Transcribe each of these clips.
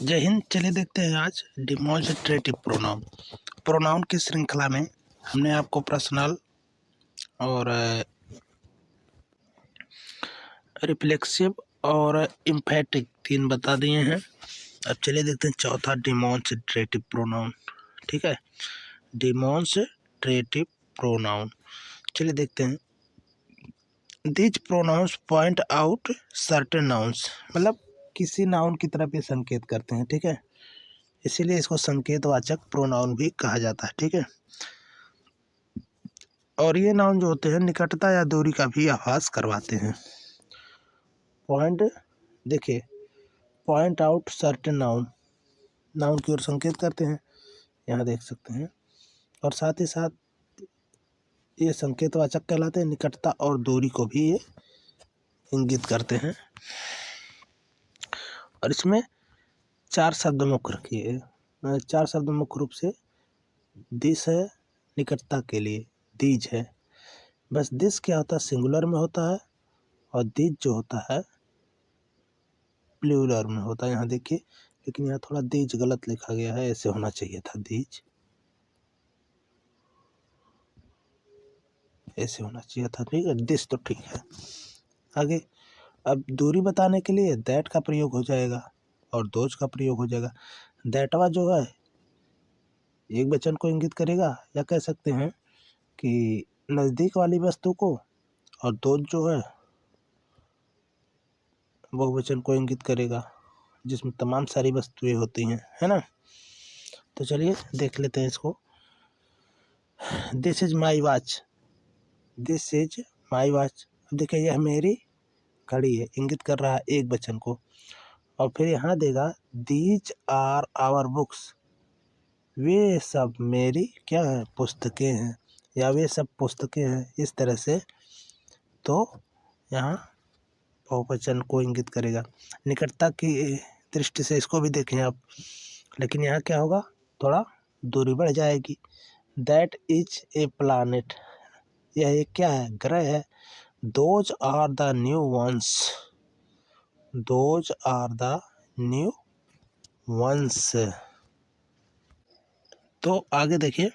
जय हिंद। चलिए देखते हैं आज डिमॉन्स्ट्रेटिव प्रोनाउन। प्रोनाउन की श्रृंखला में हमने आपको पर्सनल और रिफ्लेक्सिव और इम्फेटिक 3 बता दिए हैं। अब चलिए देखते हैं चौथा डिमॉन्स्ट्रेटिव प्रोनाउन। ठीक है, डिमॉन्स्ट्रेटिव प्रोनाउन। चलिए देखते हैं। These pronouns point out certain nouns, मतलब किसी नाउन की तरफ ये संकेत करते हैं। ठीक है, इसीलिए इसको संकेतवाचक प्रोनाउन भी कहा जाता है। ठीक है, और ये नाउन जो होते हैं निकटता या दूरी का भी आभास करवाते हैं। पॉइंट, देखिए, point out certain noun, noun की ओर संकेत करते हैं, यहाँ देख सकते हैं। और साथ ही साथ ये संकेतवाचक कहलाते हैं, निकटता और दूरी को भी ये इंगित करते हैं। और इसमें 4 शब्द मुख्य रखिए, 4 शब्द मुख्य रूप से दिस है निकटता के लिए, दीज है। बस दिस क्या होता है, सिंगुलर में होता है, और दीज जो होता है प्लूरल में होता है। यहाँ देखिए, लेकिन यहाँ थोड़ा दीज गलत लिखा गया है, ऐसे होना चाहिए था, दीज ऐसे होना चाहिए था। ठीक है, दिस तो ठीक है। आगे, अब दूरी बताने के लिए दैट का प्रयोग हो जाएगा और दोज का प्रयोग हो जाएगा। दैटवा जो है एक वचन को इंगित करेगा, या कह सकते हैं कि नज़दीक वाली वस्तु को, और दोज जो है बहुवचन को इंगित करेगा, जिसमें तमाम सारी वस्तुएं होती हैं, है ना। तो चलिए देख लेते हैं इसको। This is my watch, this is my watch. देखिए, यह मेरी घड़ी है, इंगित कर रहा है एक वचन को। और फिर यहाँ देगा दीज आर आवर बुक्स, वे सब मेरी क्या है, पुस्तकें हैं, या वे सब पुस्तकें हैं, इस तरह से। तो यहाँ बहुवचन को इंगित करेगा। निकटता की दृष्टि से इसको भी देखें आप, लेकिन यहाँ क्या होगा, थोड़ा दूरी बढ़ जाएगी। दैट इज ए प्लानेट, यह एक क्या है, ग्रह है। Those are the new ones, those are the new ones. तो आगे देखिए,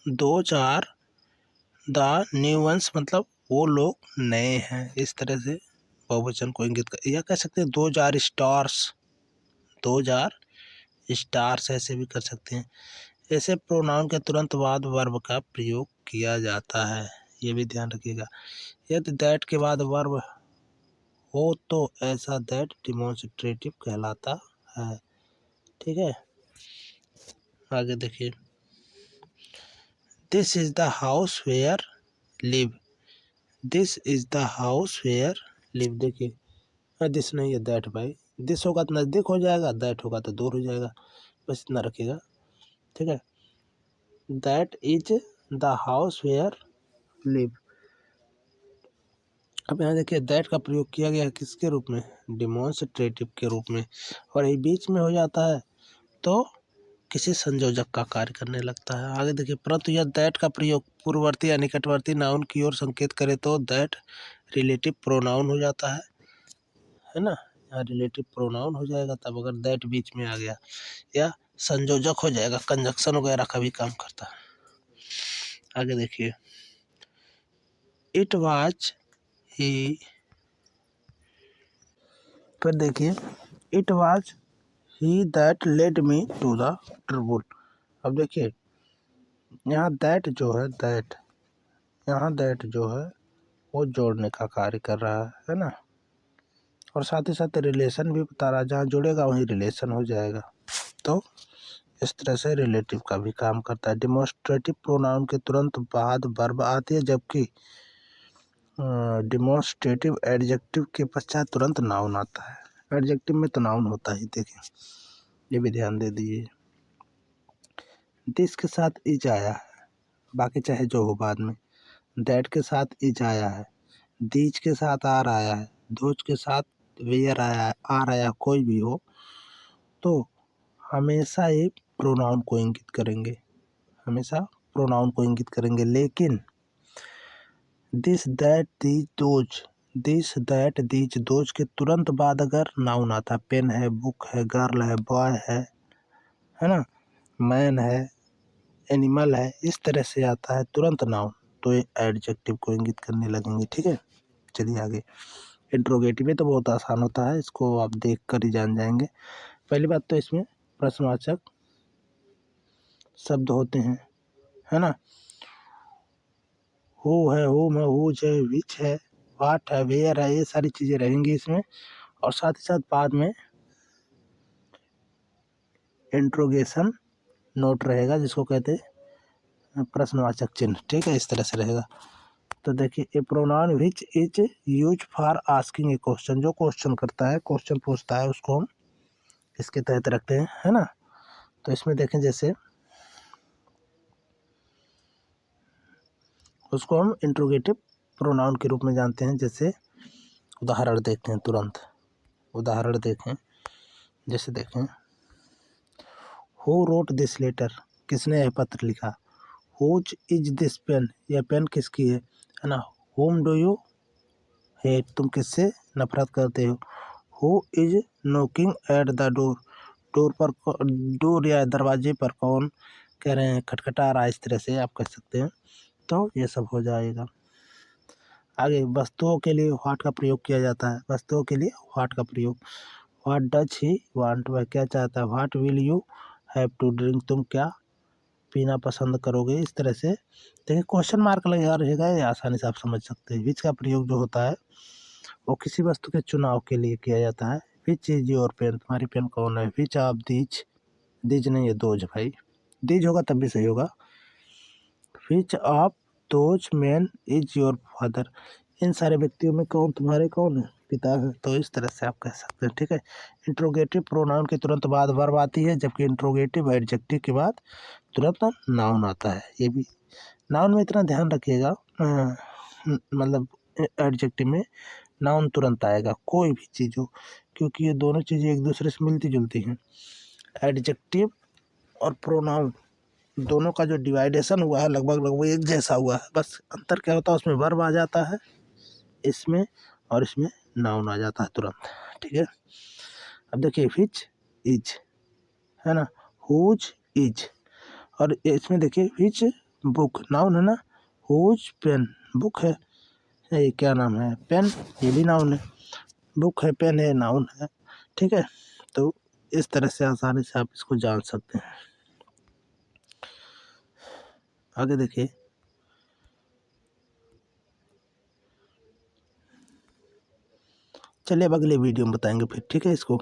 those are the new ones मतलब वो लोग नए हैं, इस तरह से बहुवचन को इंगित कर, या कह सकते हैं those are stars, those are stars ऐसे भी कर सकते हैं। ऐसे प्रोनाउन के तुरंत बाद वर्ब का प्रयोग किया जाता है, ये भी ध्यान रखिएगा। यदि दैट के बाद वर्ब हो तो ऐसा दैट डिमॉन्स्ट्रेटिव कहलाता है। ठीक है, आगे देखिए। This is the house where live, this is the house where live. देखिए, दिस नहीं है, दैट भाई। दिस होगा तो नज़दीक हो जाएगा, दैट होगा तो दूर हो जाएगा, बस इतना रखिएगा। ठीक है, that is the house where live. अब यहाँ देखिए, दैट का प्रयोग किया गया है किसके रूप में, डिमॉन्स्ट्रेटिव के रूप में, और ये बीच में हो जाता है तो किसी संयोजक का कार्य करने लगता है। आगे देखिए, परंतु यह दैट का प्रयोग पूर्ववर्ती या निकटवर्ती नाउन की ओर संकेत करे तो दैट रिलेटिव प्रोनाउन हो जाता है ना। यहाँ रिलेटिव प्रोनाउन हो जाएगा तब, अगर दैट बीच में आ गया, या संयोजक हो जाएगा, कंजक्शन वगैरह का भी काम करता है। आगे देखिए, इट वाज ही, फिर देखिए, it was he that led me to the trouble. अब देखिए, यहाँ दैट जो है, दैट, यहाँ दैट जो है वो जोड़ने का कार्य कर रहा है ना, और साथ ही साथ रिलेशन भी बता रहा है, जहाँ जुड़ेगा वहीं रिलेशन हो जाएगा। तो इस तरह से रिलेटिव का भी काम करता है। डिमॉन्स्ट्रेटिव प्रोनाउन के तुरंत बाद वर्ब आती है, जबकि डिमॉन्स्ट्रेटिव एडजेक्टिव के पश्चात तुरंत नाउन आता है। एडजेक्टिव में तो नाउन होता ही, देखिए ये भी ध्यान दे दीजिए। दिस के साथ इज आया है, बाकी चाहे जो हो बाद में। दैट के साथ इज आया है, दीज के साथ आर आया है, दोज के साथ वेयर आया है, आर आया, कोई भी हो तो हमेशा ये प्रोनाउन को इंगित करेंगे, हमेशा प्रोनाउन को इंगित करेंगे। लेकिन this that these those this that these those के तुरंत बाद अगर नाउन आता है, पेन है, बुक है, गर्ल है, बॉय है ना, मैन है, एनिमल है, इस तरह से आता है तुरंत नाउन, तो ये एडजेक्टिव को इंगित करने लगेंगे। ठीक है, चलिए आगे। इंट्रोगेटिव में तो बहुत आसान होता है, इसको आप देख कर ही जान जाएंगे। पहली बात तो इसमें प्रश्नवाचक शब्द होते हैं, है ना। हु है, हुम है, हुज है, विच है, वाट है, वेयर है, ये सारी चीज़ें रहेंगी इसमें। और साथ ही साथ बाद में इंट्रोगेशन नोट रहेगा, जिसको कहते हैं प्रश्नवाचक चिन्ह। ठीक है, इस तरह से रहेगा। तो देखिए, a pronoun which is use for asking a question, जो क्वेश्चन करता है, क्वेश्चन पूछता है, उसको हम इसके तहत रखते हैं, है ना। तो इसमें देखें, जैसे उसको हम इंट्रोगेटिव प्रोनाउन के रूप में जानते हैं। जैसे उदाहरण देखते हैं, तुरंत उदाहरण देखें। जैसे देखें, हु रोट दिस लेटर, किसने यह पत्र लिखा। हुज इज दिस पेन, यह पेन किसकी है ना। होम डू यू हेट, तुम किससे नफरत करते हो। Who is knocking at the door, door या दरवाजे पर कौन कह रहे हैं, खटखटा रहा है, इस तरह से आप कह सकते हैं। तो ये सब हो जाएगा। आगे, वस्तुओं के लिए व्हाट का प्रयोग किया जाता है। वस्तुओं के लिए व्हाट का प्रयोग, व्हाट डज ही वांट, वह क्या चाहता है। What will you have to drink, तुम क्या पीना पसंद करोगे। इस तरह से देखिए, क्वेश्चन मार्क लगा रहेगा, ये आसानी से आप समझ सकते हैं। विच का प्रयोग जो होता है वो किसी वस्तु के चुनाव के लिए किया जाता है। विच इज योर पेन, तुम्हारी पेन कौन है। विच ऑफ दीज, दीज नहीं है दोज भाई, दीज होगा तब भी सही होगा। Which of those man is your father, इन सारे व्यक्तियों में कौन तुम्हारे कौन है, पिता है। तो इस तरह से आप कह सकते हैं। ठीक है, इंट्रोगेटिव प्रोनाउन के तुरंत बाद वर्ब आती है, जबकि इंट्रोगेटिव एडजेक्टिव के बाद तुरंत नाउन आता है। ये भी नाउन में इतना ध्यान रखिएगा, मतलब एडजेक्टिव में नाउन तुरंत आएगा, कोई भी चीज़ हो, क्योंकि ये दोनों चीज़ें एक दूसरे से मिलती जुलती हैं। एडजेक्टिव और प्रोनाउन दोनों का जो डिवाइडेशन हुआ है लगभग एक जैसा हुआ है, बस अंतर क्या होता है, उसमें वर्ब आ जाता है इसमें, और इसमें नाउन आ जाता है तुरंत। ठीक है, अब देखिए, विच इज है ना, हुज इज, और इसमें देखिए विच बुक, नाउन है ना। हुज पेन, बुक है, ये क्या नाम है, पेन, ये भी नाउन है। बुक है, पेन है, नाउन है। ठीक है, तो इस तरह से आसानी से आप इसको जान सकते हैं। आगे देखिए, चलिए अब अगले वीडियो में बताएंगे फिर। ठीक है इसको।